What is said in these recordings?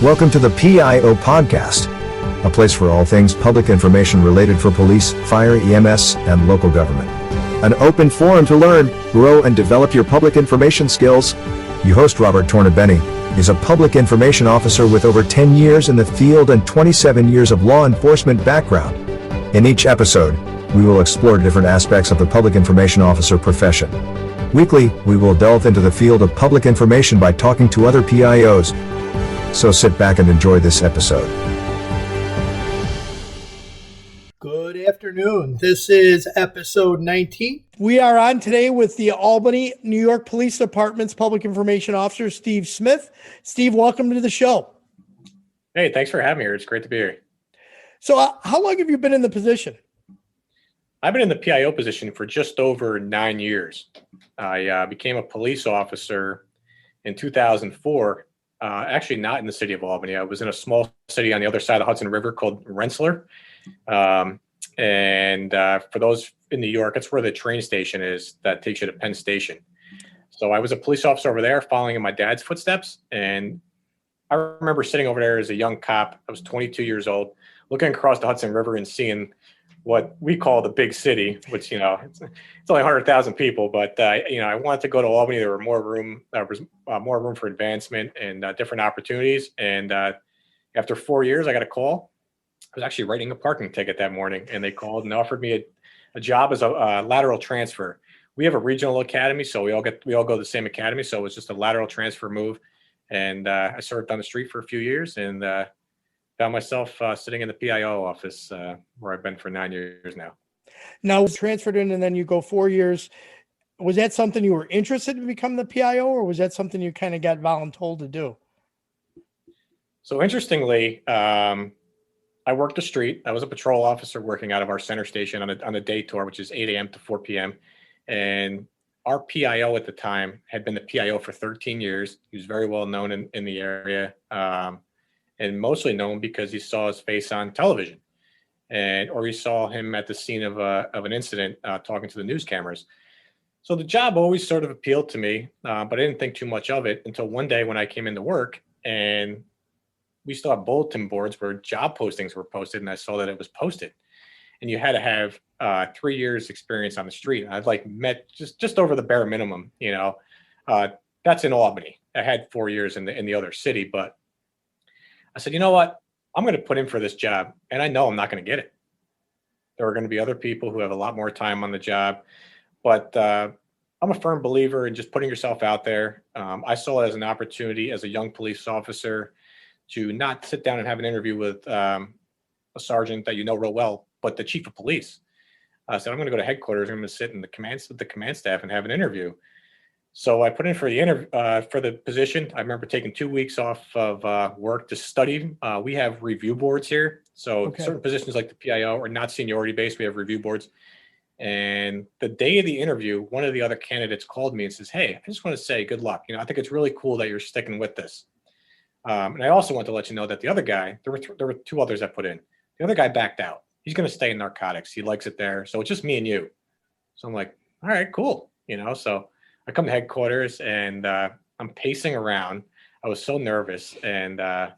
Welcome to the PIO podcast, a place for all things public information related for police, fire, EMS, and local government. An open forum to learn, grow, and develop your public information skills. Your host, Robert Tornabene, is a public information officer with over 10 years in the field and 27 years of law enforcement background. In each episode, we will explore different aspects of the public information officer profession. Weekly, we will delve into the field of public information by talking to other PIOs. So sit back and enjoy this episode. Good afternoon. This is episode 19. We are on today with the Albany, New York Police Department's Public Information Officer, Steve Smith. Steve, welcome to the show. Hey, thanks for having me here. It's great to be here. So how long have you been in the position? I've been in the PIO position for just over 9 years. I became a police officer in 2004, actually not in the city of Albany. I was in a small city on the other side of the Hudson River called Rensselaer. For those in New York, that's where the train station is that takes you to Penn Station. So I was a police officer over there following in my dad's footsteps. And I remember sitting over there as a young cop. I was 22 years old, looking across the Hudson River and seeing what we call the big city, which, it's only 100,000 people, but, I wanted to go to Albany. There was more room for advancement and different opportunities. And after 4 years, I got a call. I was actually writing a parking ticket that morning, and they called and offered me a job as a lateral transfer. We have a regional academy, so we all go to the same academy. So it was just a lateral transfer move. And I served on the street for a few years and found myself sitting in the PIO office where I've been for 9 years now. Now, transferred in and then you go 4 years. Was that something you were interested to become the PIO, or was that something you kind of got voluntold to do? So interestingly, I worked the street. I was a patrol officer working out of our center station on a day tour, which is 8 a.m. to 4 p.m. And our PIO at the time had been the PIO for 13 years. He was very well known in the area. And mostly known because he saw his face on television, or he saw him at the scene of an incident talking to the news cameras. So the job always sort of appealed to me, but I didn't think too much of it until one day when I came into work, and we still have bulletin boards where job postings were posted, and I saw that it was posted, and you had to have 3 years experience on the street. And I'd met just over the bare minimum, that's in Albany. I had 4 years in the other city, but I said, you know what? I'm going to put in for this job, and I know I'm not going to get it. There are going to be other people who have a lot more time on the job, but I'm a firm believer in just putting yourself out there. I saw it as an opportunity as a young police officer to not sit down and have an interview with a sergeant that you know real well, but the chief of police. I said, I'm going to go to headquarters. I'm going to sit with the command staff and have an interview. So I put in for the position. I remember taking 2 weeks off of work to study. We have review boards here. So certain positions like the PIO are not seniority based. We have review boards. And the day of the interview, one of the other candidates called me and says, hey, I just want to say good luck. I think it's really cool that you're sticking with this. And I also want to let you know that the other guy, there were two others that put in. The other guy backed out. He's going to stay in narcotics. He likes it there. So it's just me and you. So I'm like, all right, cool. So I come to headquarters and I'm pacing around. I was so nervous. And I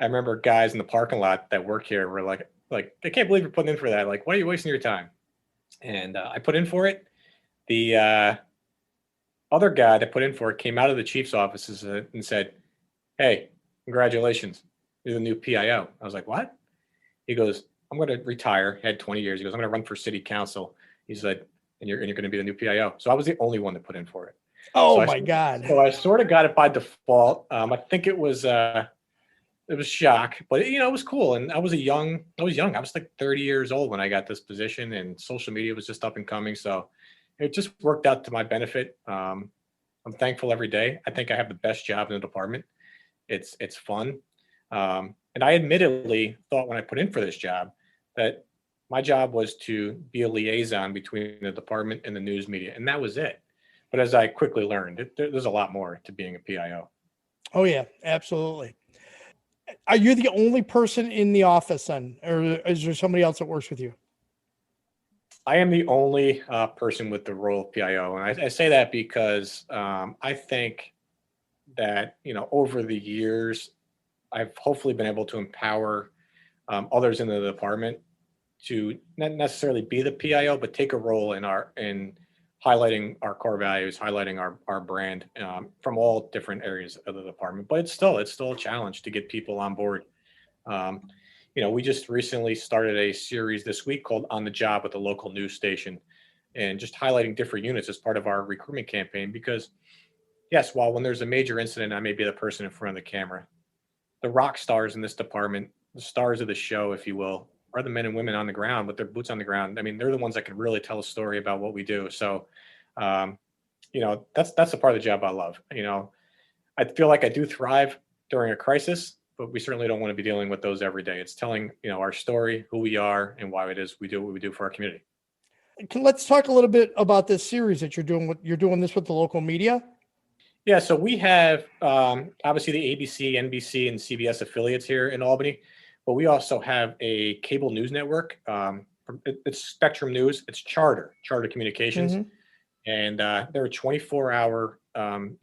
remember guys in the parking lot that work here were like, I can't believe you're putting in for that. Like, why are you wasting your time? And I put in for it. The other guy that put in for it came out of the chief's offices and said, hey, congratulations. You're the new PIO. I was like, what? He goes, I'm going to retire. He had 20 years. He goes, I'm going to run for city council. He said, and you're going to be the new PIO. So I was the only one that put in for it. Oh, my God. So I sort of got it by default. I think it was shock, but it was cool. And I was young. I was like 30 years old when I got this position, and social media was just up and coming. So it just worked out to my benefit. I'm thankful every day. I think I have the best job in the department. It's fun. And I admittedly thought when I put in for this job that my job was to be a liaison between the department and the news media, and that was it. But as I quickly learned, there's a lot more to being a PIO. Oh, yeah, absolutely. Are you the only person in the office then, or is there somebody else that works with you? I am the only person with the role of PIO. And I say that because I think that, over the years, I've hopefully been able to empower others in the department to not necessarily be the PIO, but take a role in highlighting our core values, highlighting our brand from all different areas of the department. But it's still a challenge to get people on board. Um, we just recently started a series this week called On the Job with a local news station, and just highlighting different units as part of our recruitment campaign. Because yes, while when there's a major incident, I may be the person in front of the camera, the rock stars in this department, the stars of the show, if you will, are the men and women on the ground with their boots on the ground. I mean, they're the ones that can really tell a story about what we do. So, that's the part of the job I love. I feel like I do thrive during a crisis, but we certainly don't want to be dealing with those every day. It's telling, our story, who we are, and why it is we do what we do for our community. Let's talk a little bit about this series that you're doing. You're doing this with the local media. Yeah, so we have obviously the ABC, NBC, and CBS affiliates here in Albany, but we also have a cable news network. It's Spectrum News. It's Charter Communications, and they're a 24-hour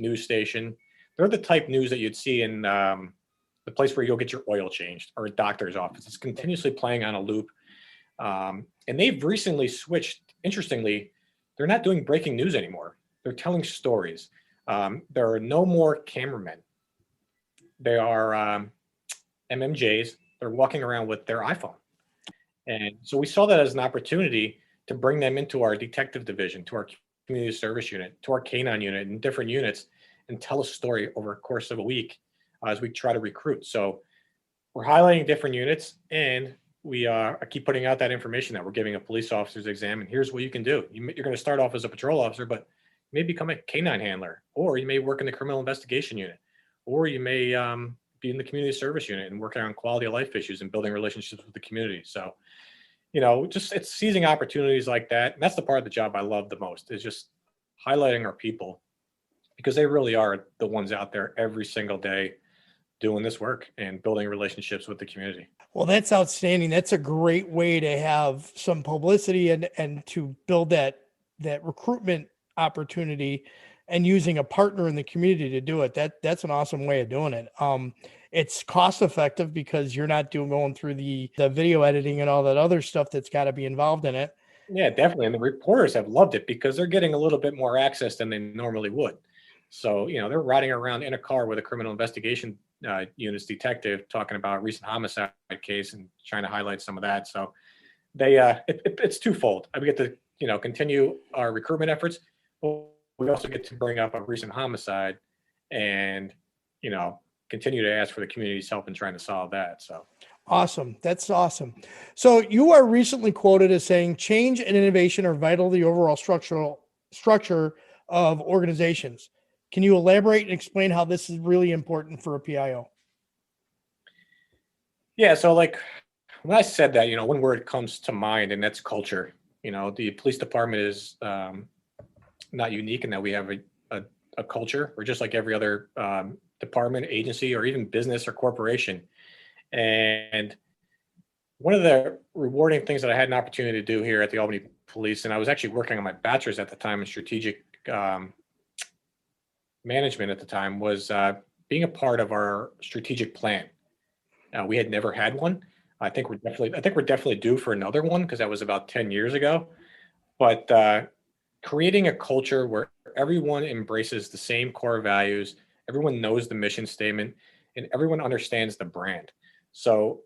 news station. They're the type news that you'd see in the place where you'll get your oil changed, or a doctor's office. It's continuously playing on a loop, and they've recently switched. Interestingly, they're not doing breaking news anymore. They're telling stories. There are no more cameramen. They are MMJs. They're walking around with their iPhone. And so we saw that as an opportunity to bring them into our detective division, to our community service unit, to our canine unit, and different units, and tell a story over a course of a week as we try to recruit. So we're highlighting different units, and I keep putting out that information that we're giving a police officer's exam, and here's what you can do. You're going to start off as a patrol officer, but you may become a canine handler, or you may work in the criminal investigation unit, or you may be in the community service unit and working on quality of life issues and building relationships with the community. So, just it's seizing opportunities like that. And that's the part of the job I love the most, is just highlighting our people, because they really are the ones out there every single day doing this work and building relationships with the community. Well, that's outstanding. That's a great way to have some publicity and to build that recruitment opportunity, and using a partner in the community to do it. That's an awesome way of doing it. It's cost effective because you're not going through the video editing and all that other stuff that's got to be involved in it. Yeah, definitely. And the reporters have loved it because they're getting a little bit more access than they normally would. So, they're riding around in a car with a criminal investigation unit's detective talking about a recent homicide case and trying to highlight some of that. So they it's twofold. We get to, continue our recruitment efforts, but we also get to bring up a recent homicide and, continue to ask for the community's help in trying to solve that. So awesome. That's awesome. So you are recently quoted as saying change and innovation are vital to the overall structure of organizations. Can you elaborate and explain how this is really important for a PIO? Yeah. So when I said that, one word comes to mind, and that's culture. The police department is not unique in that we have a culture. We're just like every other department, agency, or even business or corporation. And one of the rewarding things that I had an opportunity to do here at the Albany Police, and I was actually working on my bachelor's at the time in strategic management at the time, was being a part of our strategic plan. We had never had one. I think we're definitely due for another one, because that was about 10 years ago. But creating a culture where everyone embraces the same core values, everyone knows the mission statement, and everyone understands the brand. So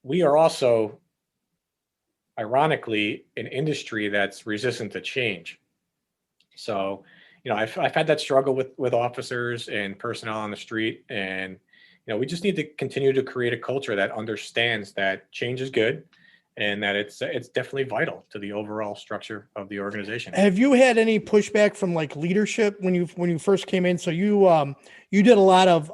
we are also, ironically, an industry that's resistant to change. So, I've had that struggle with officers and personnel on the street, and we just need to continue to create a culture that understands that change is good, and that it's definitely vital to the overall structure of the organization. Have you had any pushback from leadership when you first came in? So you did a lot of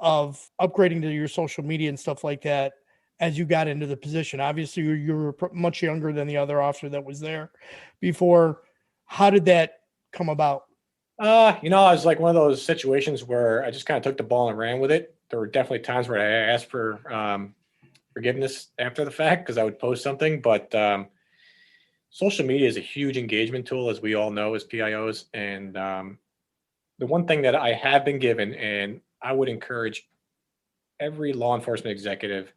upgrading to your social media and stuff like that as you got into the position. Obviously, you were much younger than the other officer that was there before. How did that come about? I was like one of those situations where I just kind of took the ball and ran with it. There were definitely times where I asked for forgiveness after the fact, because I would post something. But social media is a huge engagement tool, as we all know, as PIOs. And the one thing that I have been given, and I would encourage every law enforcement executive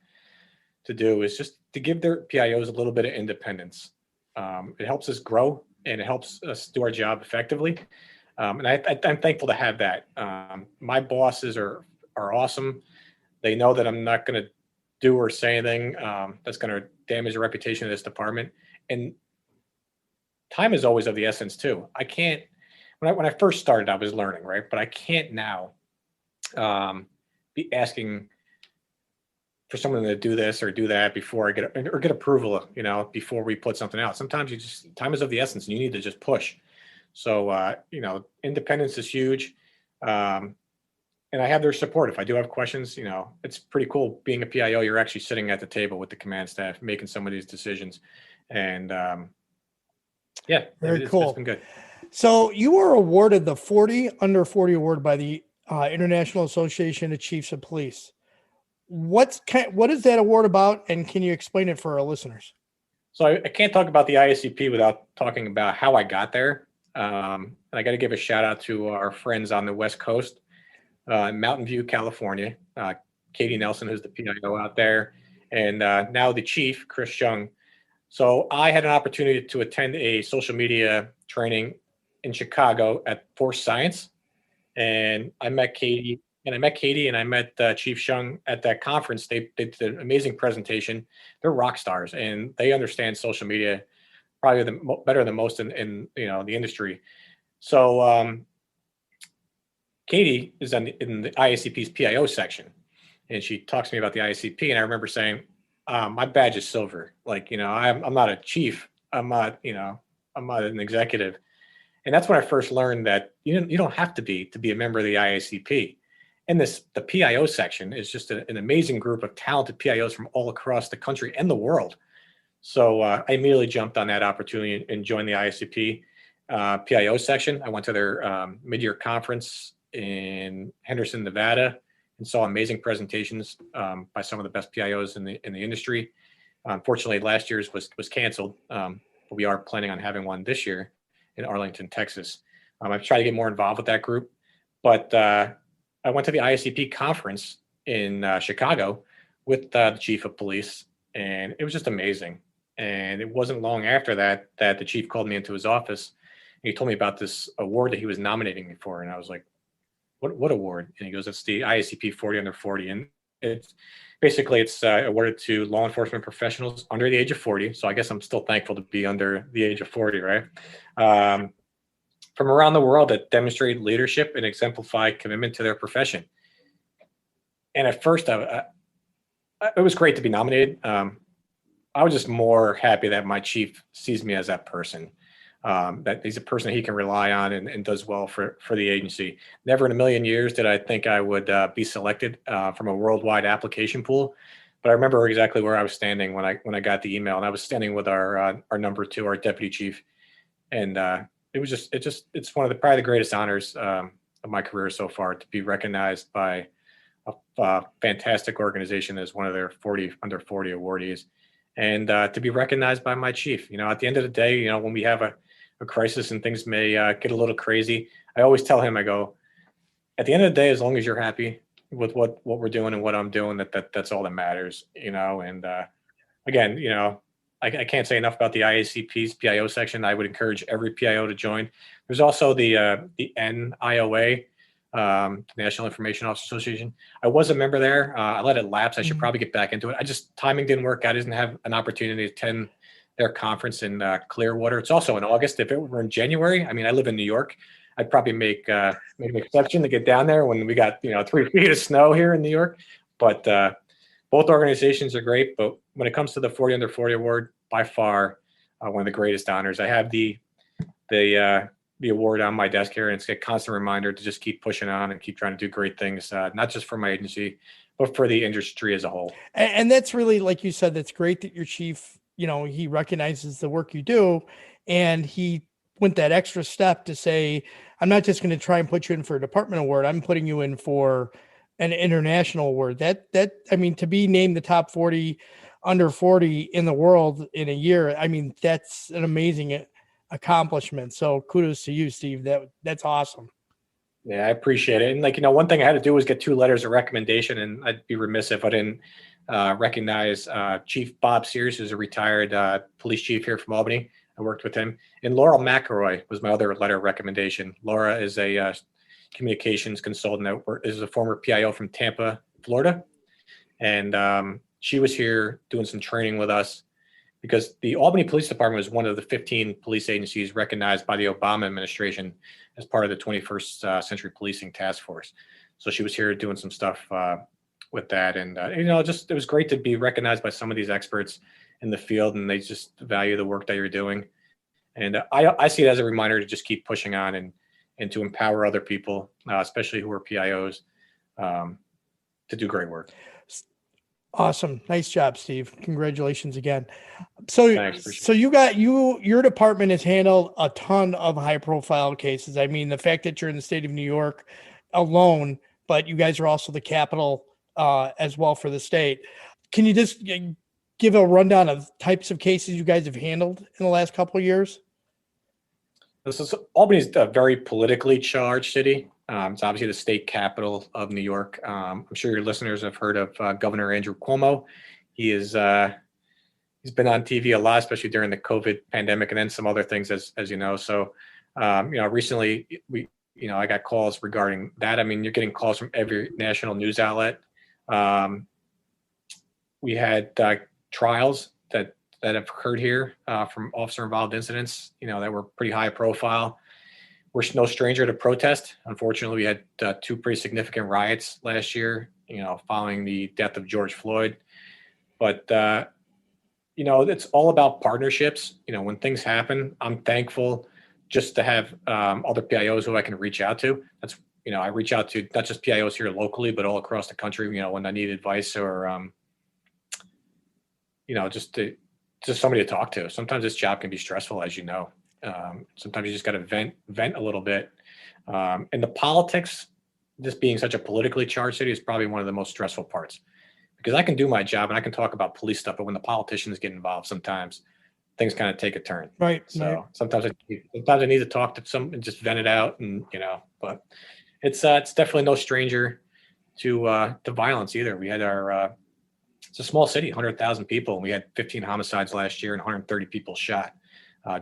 to do is just to give their PIOs a little bit of independence. It helps us grow and it helps us do our job effectively. And I'm thankful to have that. My bosses are awesome. They know that I'm not going to do or say anything that's going to damage the reputation of this department. And time is always of the essence too. I can't. When I first started, I was learning, right? But I can't now be asking for someone to do this or do that before I get approval, before we put something out. Sometimes time is of the essence and you need to just push. So, independence is huge. And I have their support. If I do have questions, it's pretty cool being a PIO. You're actually sitting at the table with the command staff, making some of these decisions. And Very cool. It's been good. So you were awarded the 40 under 40 award by the International Association of Chiefs of Police. What is that award about? And can you explain it for our listeners? So I can't talk about the IACP without talking about how I got there. And I got to give a shout out to our friends on the West Coast, Mountain View, California, Katie Nelson, who's the PIO out there, and now the chief, Chris Young. So I had an opportunity to attend a social media training in Chicago at Force Science, and I met Katie, and I met Chief Young at that conference. They did an amazing presentation. They're rock stars, and they understand social media probably better than most in the industry. So Katie is in the IACP's PIO section, and she talks to me about the IACP, and I remember saying, my badge is silver. I'm not a chief. I'm not an executive. And that's when I first learned that you don't have to be a member of the IACP. And the PIO section is just an amazing group of talented PIOs from all across the country and the world. So I immediately jumped on that opportunity and joined the IACP PIO section. I went to their mid-year conference in Henderson, Nevada, and saw amazing presentations by some of the best PIOs in the industry. Unfortunately, last year's was canceled, but we are planning on having one this year in Arlington, Texas. I've tried to get more involved with that group, but I went to the IACP conference in Chicago with the chief of police, and it was just amazing. And it wasn't long after that the chief called me into his office. And he told me about this award that he was nominating me for, and I was like, What award? And he goes, it's the IACP 40 under 40. And it's awarded to law enforcement professionals under the age of 40. So I guess I'm still thankful to be under the age of 40, right? From around the world that demonstrate leadership and exemplify commitment to their profession. And at first, it was great to be nominated. I was just more happy that my chief sees me as that person. That he's a person he can rely on and does well for the agency. Never in a million years did I think I would be selected from a worldwide application pool, but I remember exactly where I was standing when I got the email, and I was standing with our number two, our deputy chief, and it's one of probably the greatest honors of my career so far to be recognized by a fantastic organization as one of their 40 under 40 awardees, and to be recognized by my chief. At the end of the day, when we have a crisis and things may get a little crazy, I always tell him, I go, at the end of the day, as long as you're happy with what we're doing and what I'm doing, that's all that matters, And again, I can't say enough about the IACP's PIO section. I would encourage every PIO to join. There's also the NIOA, National Information Officer Association. I was a member there. I let it lapse. I should probably get back into it. Timing didn't work. I didn't have an opportunity to attend their conference in Clearwater. It's also in August. If it were in January, I live in New York, I'd probably make an exception to get down there when we got 3 feet of snow here in New York. But both organizations are great. But when it comes to the 40 under 40 award, by far one of the greatest honors. I have the award on my desk here, and it's a constant reminder to just keep pushing on and keep trying to do great things, not just for my agency, but for the industry as a whole. And that's really, like you said, that's great that your chief, he recognizes the work you do, and he went that extra step to say, I'm not just going to try and put you in for a department award. I'm putting you in for an international award. To be named the top 40 under 40 in the world in a year, that's an amazing accomplishment. So kudos to you, Steve. That's awesome. Yeah, I appreciate it. And like, one thing I had to do was get 2 letters of recommendation, and I'd be remiss if I didn't recognize Chief Bob Sears, who's a retired police chief here from Albany. I worked with him. And Laurel McElroy was my other letter of recommendation. Laura is a communications consultant that is a former PIO from Tampa, Florida. And she was here doing some training with us because the Albany Police Department was one of the 15 police agencies recognized by the Obama administration as part of the 21st Century Policing Task Force. So she was here doing some stuff with that. And, it was great to be recognized by some of these experts in the field, and they just value the work that you're doing. And I see it as a reminder to just keep pushing on and to empower other people, especially who are PIOs, to do great work. Awesome. Nice job, Steve. Congratulations again. So, Thanks, so your department has handled a ton of high profile cases. I mean, the fact that you're in the state of New York alone, but you guys are also the capital as well for the state. Can you just give a rundown of types of cases you guys have handled in the last couple of years? Albany's a very politically charged city. It's obviously the state capital of New York. I'm sure your listeners have heard of Governor Andrew Cuomo. He's been on TV a lot, especially during the COVID pandemic, and then some other things, as you know. So, recently I got calls regarding that. I mean, you're getting calls from every national news outlet. We had trials that have occurred here from officer-involved incidents, that were pretty high profile. We're no stranger to protest. Unfortunately, we had 2 pretty significant riots last year, following the death of George Floyd. But, it's all about partnerships. When things happen, I'm thankful just to have other PIOs who I can reach out to. That's, I reach out to not just PIOs here locally, but all across the country, when I need advice or, just somebody to talk to. Sometimes this job can be stressful, as you know. Sometimes you just got to vent a little bit. And the politics, this being such a politically charged city, is probably one of the most stressful parts, because I can do my job and I can talk about police stuff, but when the politicians get involved, sometimes things kind of take a turn. Right. So right. sometimes I need to talk to some and just vent it out, and but it's definitely no stranger to violence either. We had it's a small city, 100,000 people, and we had 15 homicides last year and 130 people shot.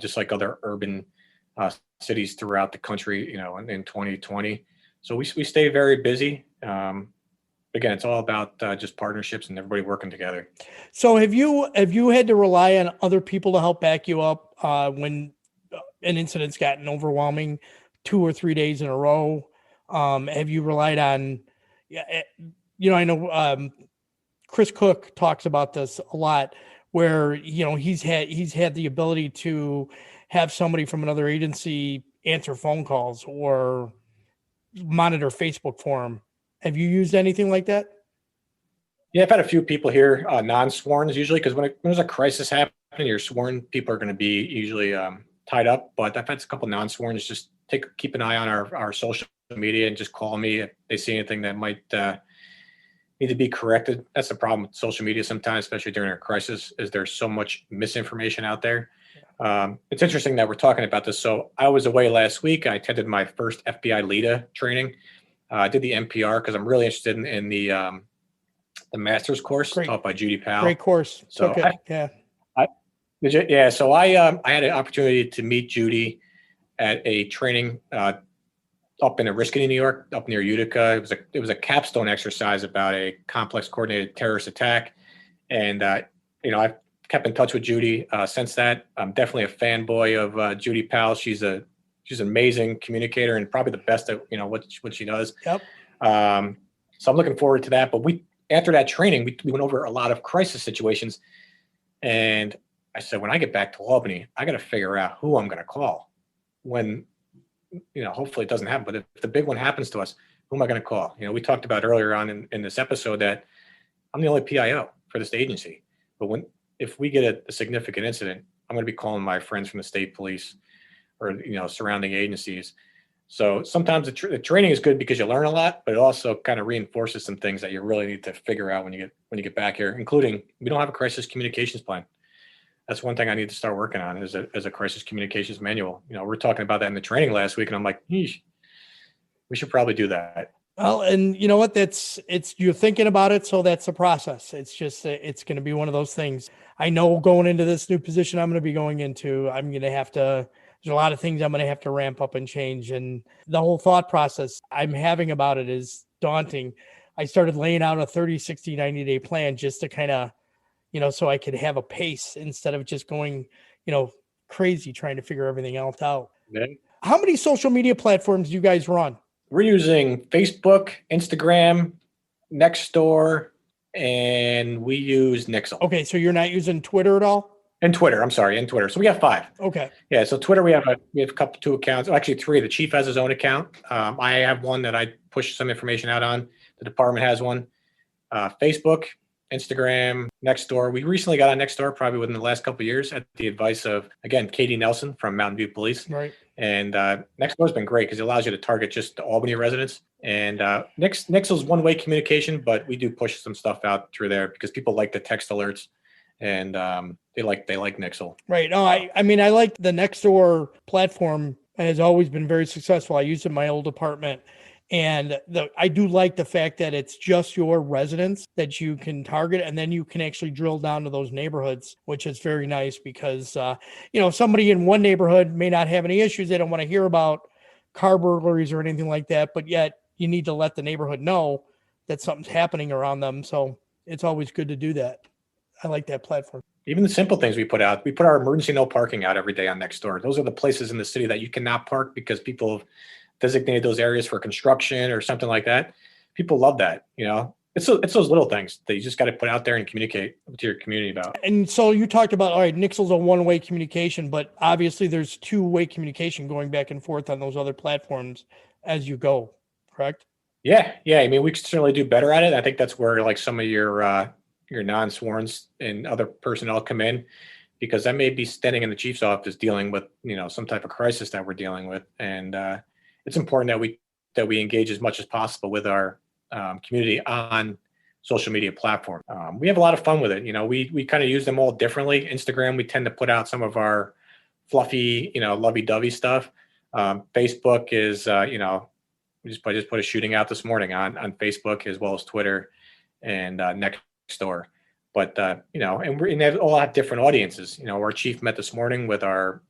Just like other urban cities throughout the country, in 2020. So we stay very busy. Again, it's all about just partnerships and everybody working together. So have you had to rely on other people to help back you up when an incident's gotten overwhelming 2 or 3 days in a row? Have you relied on, I know Chris Cook talks about this a lot, where he's had the ability to have somebody from another agency answer phone calls or monitor Facebook for him. Have you used anything like that? Yeah, I've had a few people here, non-sworns usually, because when there's a crisis happening, your sworn people are going to be usually tied up. But I've had a couple non-sworns just keep an eye on our social media and just call me if they see anything that might need to be corrected. That's the problem with social media sometimes, especially during a crisis, is there's so much misinformation out there. It's interesting that we're talking about this. So I was away last week. I attended my first FBI LEDA training. I did the NPR because I'm really interested in the master's course taught by Judy Powell. Great course. So yeah. So I had an opportunity to meet Judy at a training up in Oriskany, New York, up near Utica. It was a capstone exercise about a complex coordinated terrorist attack. And, I've kept in touch with Judy since that. I'm definitely a fanboy of Judy Powell. She's an amazing communicator and probably the best at, what she does. Yep. So I'm looking forward to that. But after that training, we went over a lot of crisis situations. And I said, when I get back to Albany, I got to figure out who I'm going to call when, hopefully it doesn't happen. But if the big one happens to us, who am I going to call? We talked about earlier on in this episode that I'm the only PIO for this agency. But if we get a significant incident, I'm going to be calling my friends from the state police or, surrounding agencies. So sometimes the training is good because you learn a lot, but it also kind of reinforces some things that you really need to figure out when you get back here, including we don't have a crisis communications plan. That's one thing I need to start working on is a crisis communications manual. We're talking about that in the training last week, and I'm like, We should probably do that. Well, and you know what? You're thinking about it. So that's the process. It's just, it's going to be one of those things. I know going into this new position I'm going to be going into, there's a lot of things I'm going to have to ramp up and change. And the whole thought process I'm having about it is daunting. I started laying out a 30, 60, 90-day plan just to kind of, so I could have a pace instead of just going, crazy trying to figure everything else out. Yeah. How many social media platforms do you guys run? We're using Facebook, Instagram, Nextdoor, and we use Nixle. Okay, so you're not using Twitter at all? And Twitter, I'm sorry, and Twitter. So we have 5. Okay. Yeah, so Twitter, we have a couple, 2 accounts. Actually, 3. The chief has his own account. I have one that I push some information out on. The department has one. Facebook, Instagram, Nextdoor. We recently got on Nextdoor probably within the last couple of years at the advice of, again, Katie Nelson from Mountain View Police. Right. And Nextdoor's been great because it allows you to target just the Albany residents. And Nixle's one-way communication, but we do push some stuff out through there because people like the text alerts, and they like Nixle. Right. No, I mean, I like the Nextdoor platform. Has always been very successful. I used it in my old department. And I do like the fact that it's just your residents that you can target, and then you can actually drill down to those neighborhoods, which is very nice because, somebody in one neighborhood may not have any issues. They don't want to hear about car burglaries or anything like that, but yet you need to let the neighborhood know that something's happening around them. So it's always good to do that. I like that platform. Even the simple things we put out, we put our emergency no parking out every day on Nextdoor. Those are the places in the city that you cannot park because people have designated those areas for construction or something like that. People love that. It's those little things that you just got to put out there and communicate to your community about. And so you talked about, all right, Nixle's a one-way communication, but obviously there's two-way communication going back and forth on those other platforms as you go, correct? Yeah. I mean, we could certainly do better at it. I think that's where like some of your non-sworns and other personnel come in, because I may be standing in the chief's office dealing with, some type of crisis that we're dealing with. And it's important that we engage as much as possible with our community on social media platform. We have a lot of fun with it. We kind of use them all differently. Instagram, we tend to put out some of our fluffy, lovey-dovey stuff. Facebook is, I just put a shooting out this morning on Facebook as well as Twitter and Nextdoor. But, and they all have different audiences. Our chief met this morning with our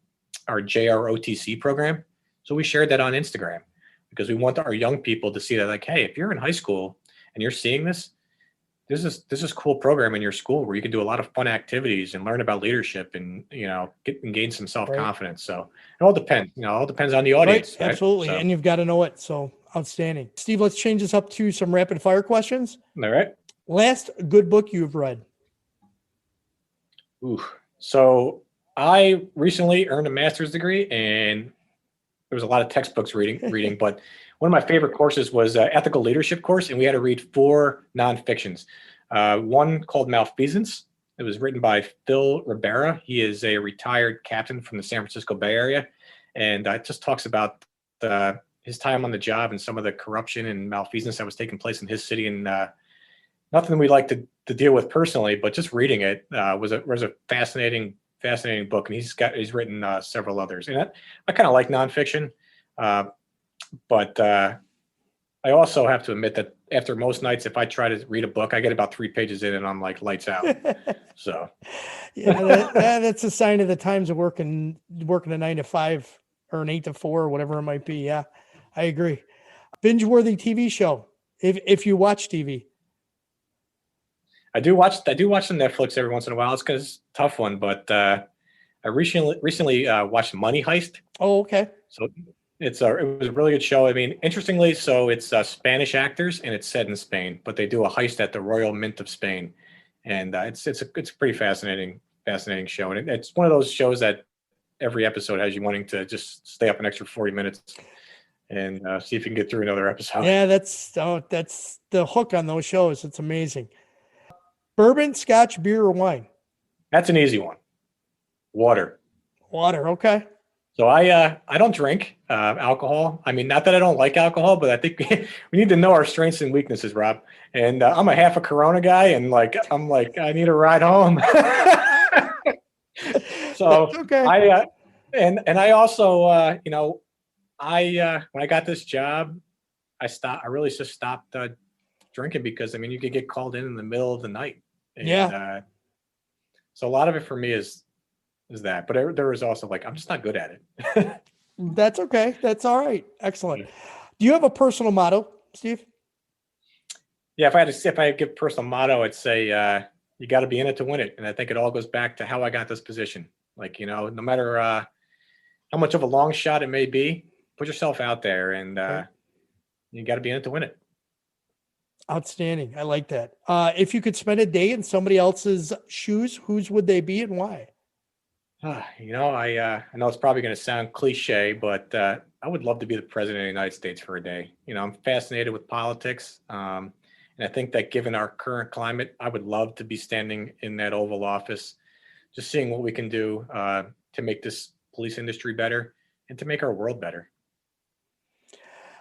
JROTC program. So we shared that on Instagram because we want our young people to see that, like, hey, if you're in high school and you're seeing this is cool program in your school where you can do a lot of fun activities and learn about leadership and, gain some self-confidence. Right. So it all depends, all depends on the audience. Right. Absolutely. So. And you've got to know it. So outstanding. Steve, let's change this up to some rapid fire questions. All right. Last good book you've read. Ooh. So I recently earned a master's degree, and there was a lot of textbooks reading, but one of my favorite courses was an ethical leadership course, and we had to read 4 nonfictions. One called Malfeasance. It was written by Phil Ribera. He is a retired captain from the San Francisco Bay Area, and it just talks about his time on the job and some of the corruption and malfeasance that was taking place in his city. And nothing we like to deal with personally, but just reading it was a fascinating book, and he's written several others. And I kind of like nonfiction, but I also have to admit that after most nights, if I try to read a book, I get about 3 pages in and I'm like lights out. So yeah, that's a sign of the times of working a 9 to 5 or an 8 to 4 or whatever it might be. Yeah, I agree. Binge-worthy TV show, if you watch TV. I do watch some Netflix every once in a while. It's because it's a tough one, but I recently watched Money Heist. Oh, okay. So it was a really good show. I mean, interestingly, so it's Spanish actors and it's set in Spain, but they do a heist at the Royal Mint of Spain, and it's a pretty fascinating show. And it's one of those shows that every episode has you wanting to just stay up an extra 40 minutes and see if you can get through another episode. Yeah, that's the hook on those shows. It's amazing. Bourbon, Scotch, beer, or wine? That's an easy one. Water. Okay. So I don't drink alcohol. I mean, not that I don't like alcohol, but I think we need to know our strengths and weaknesses, Rob. And I'm a half a Corona guy, and I'm like I need a ride home. So okay. I also when I got this job, I really just stopped drinking because, I mean, you could get called in the middle of the night. And, Yeah. So a lot of it for me is that, but there was also like, I'm just not good at it. That's okay. That's all right. Excellent. Yeah. Do you have a personal motto, Steve? Yeah. If I give personal motto, I'd say, you got to be in it to win it. And I think it all goes back to how I got this position. Like, you know, no matter how much of a long shot it may be, put yourself out there, and Right. you got to be in it to win it. Outstanding. I like that. If you could spend a day in somebody else's shoes, whose would they be and why? You know, I know it's probably going to sound cliche, but I would love to be the president of the United States for a day. You know, I'm fascinated with politics. And I think that given our current climate, I would love to be standing in that Oval Office, just seeing what we can do to make this police industry better and to make our world better.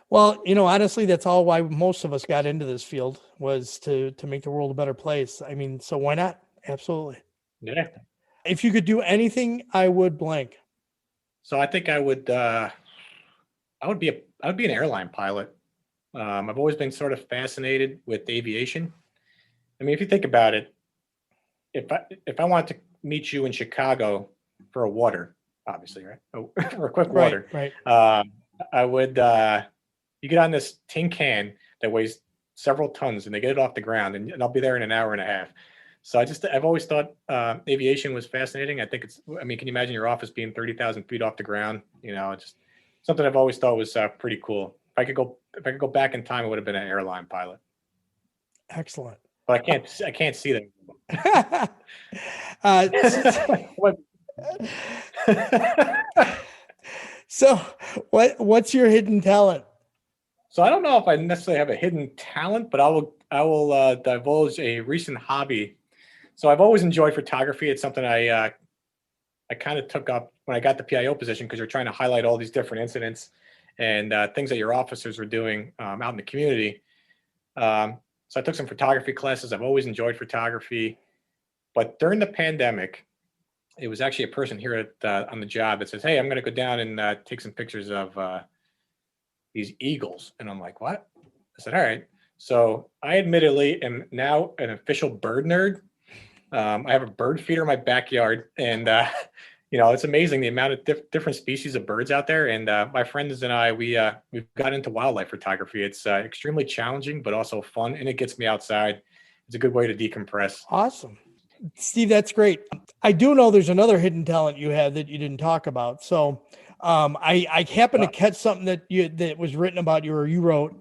Well, you know, honestly, that's all why most of us got into this field, was to make the world a better place. I mean, so why not? Absolutely. Yeah. If you could do anything, I would blank. So I think I would be an airline pilot. I've always been sort of fascinated with aviation. I mean, if you think about it, if I wanted to meet you in Chicago for a water, obviously, right? For a quick water, Right. I would. You get on this tin can that weighs several tons, and they get it off the ground, and I'll be there in an hour and a half. So I've always thought aviation was fascinating. I think I mean, can you imagine your office being 30,000 feet off the ground? You know, it's just something I've always thought was pretty cool. If I could go back in time, it would have been an airline pilot. Excellent. But I can't see them. So what's your hidden talent? So I don't know if I necessarily have a hidden talent, but I will divulge a recent hobby. So I've always enjoyed photography. It's something I kind of took up when I got the PIO position, because you're trying to highlight all these different incidents and things that your officers are doing out in the community. So I took some photography classes. I've always enjoyed photography, but during the pandemic, it was actually a person here on the job that says, "Hey, I'm going to go down and take some pictures of these eagles." And I'm like, "What?" I said, "All right." So I admittedly am now an official bird nerd. I have a bird feeder in my backyard, and you know, it's amazing the amount of different species of birds out there. And my friends and I, we've got into wildlife photography. It's extremely challenging, but also fun, and it gets me outside. It's a good way to decompress. Awesome. Steve, that's great. I do know there's another hidden talent you have that you didn't talk about. So I happened to catch something that was written about you, or you wrote,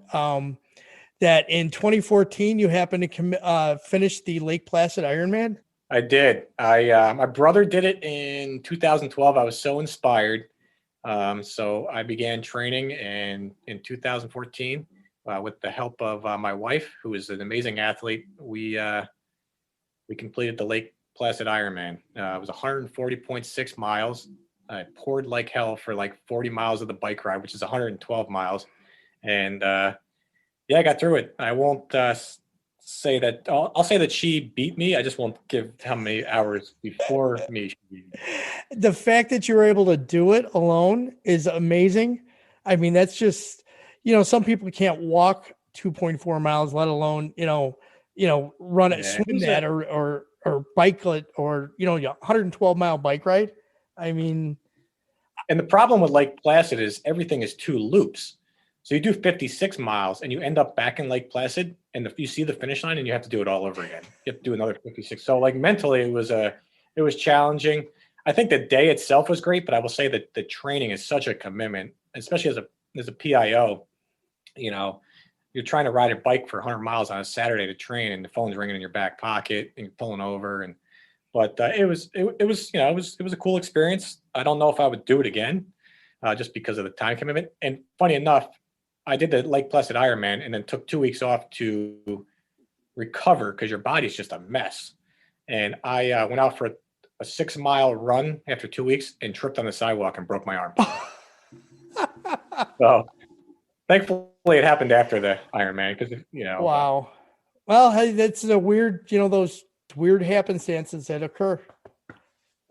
that in 2014 you happened to finish the Lake Placid Ironman. I did. My brother did it in 2012. I was so inspired. So I began training in 2014 with the help of my wife, who is an amazing athlete. We completed the Lake Placid Ironman. It was 140.6 miles. I poured like hell for like 40 miles of the bike ride, which is 112 miles. And yeah, I got through it. I won't say that. I'll say that she beat me. I just won't give how many hours before me she beat me. The fact that you were able to do it alone is amazing. I mean, that's just, you know, some people can't walk 2.4 miles, let alone, run it, swim that, or bike it, or, 112-mile bike ride. I mean, and the problem with Lake Placid is everything is 2 loops. So you do 56 miles and you end up back in Lake Placid, and you see the finish line and you have to do it all over again. You have to do another 56. So like mentally it was challenging. I think the day itself was great, but I will say that the training is such a commitment, especially as a PIO. You know, you're trying to ride a bike for 100 miles on a Saturday to train, and the phone's ringing in your back pocket and you're pulling over. But it was a cool experience. I don't know if I would do it again, just because of the time commitment. And funny enough, I did the Lake Placid Ironman and then took 2 weeks off to recover because your body's just a mess. And I went out for a 6-mile run after 2 weeks and tripped on the sidewalk and broke my arm. So thankfully it happened after the Ironman because, Wow. Well, hey, that's a weird, those weird happenstances that occur.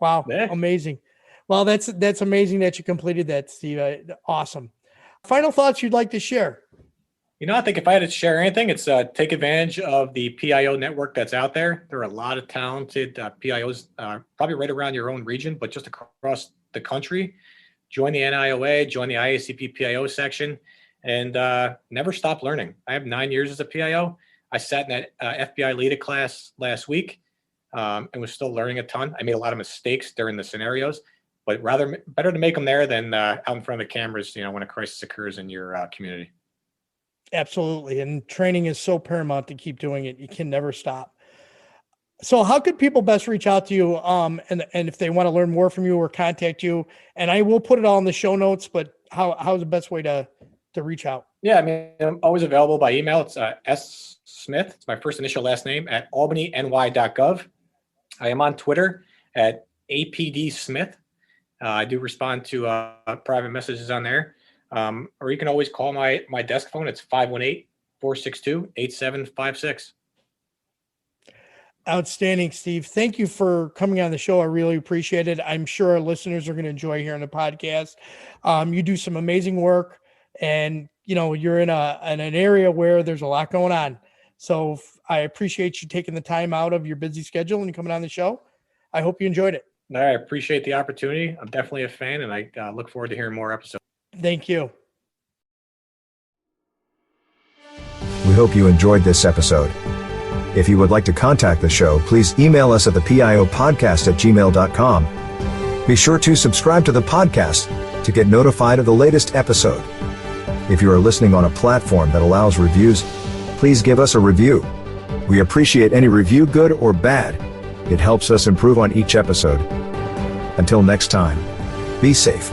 Wow. Yeah. Amazing. Well, that's amazing that you completed that, Steve. Awesome. Final thoughts you'd like to share? I think if I had to share anything, it's take advantage of the PIO network that's out there. There are a lot of talented PIOs, probably right around your own region, but just across the country. Join the NIOA, join the IACP PIO section, and never stop learning. I have 9 years as a PIO. I sat in that FBI LEADA class last week and was still learning a ton. I made a lot of mistakes during the scenarios, but better to make them there than out in front of the cameras, when a crisis occurs in your community. Absolutely. And training is so paramount to keep doing it. You can never stop. So how could people best reach out to you? And if they want to learn more from you or contact you, and I will put it all in the show notes, but how's the best way to reach out? Yeah, I mean, I'm always available by email. It's S. Smith. It's my first initial last name at albanyny.gov. I am on Twitter at APD Smith. I do respond to private messages on there. Or you can always call my desk phone. It's 518-462-8756. Outstanding, Steve. Thank you for coming on the show. I really appreciate it. I'm sure our listeners are going to enjoy hearing the podcast. You do some amazing work, and you're in an area where there's a lot going on. So I appreciate you taking the time out of your busy schedule and coming on the show. I hope you enjoyed it. I appreciate the opportunity. I'm definitely a fan, and I look forward to hearing more episodes. Thank you. We hope you enjoyed this episode. If you would like to contact the show, please email us at thepiopodcast@gmail.com. Be sure to subscribe to the podcast to get notified of the latest episode. If you are listening on a platform that allows reviews, please give us a review. We appreciate any review, good or bad. It helps us improve on each episode. Until next time, be safe.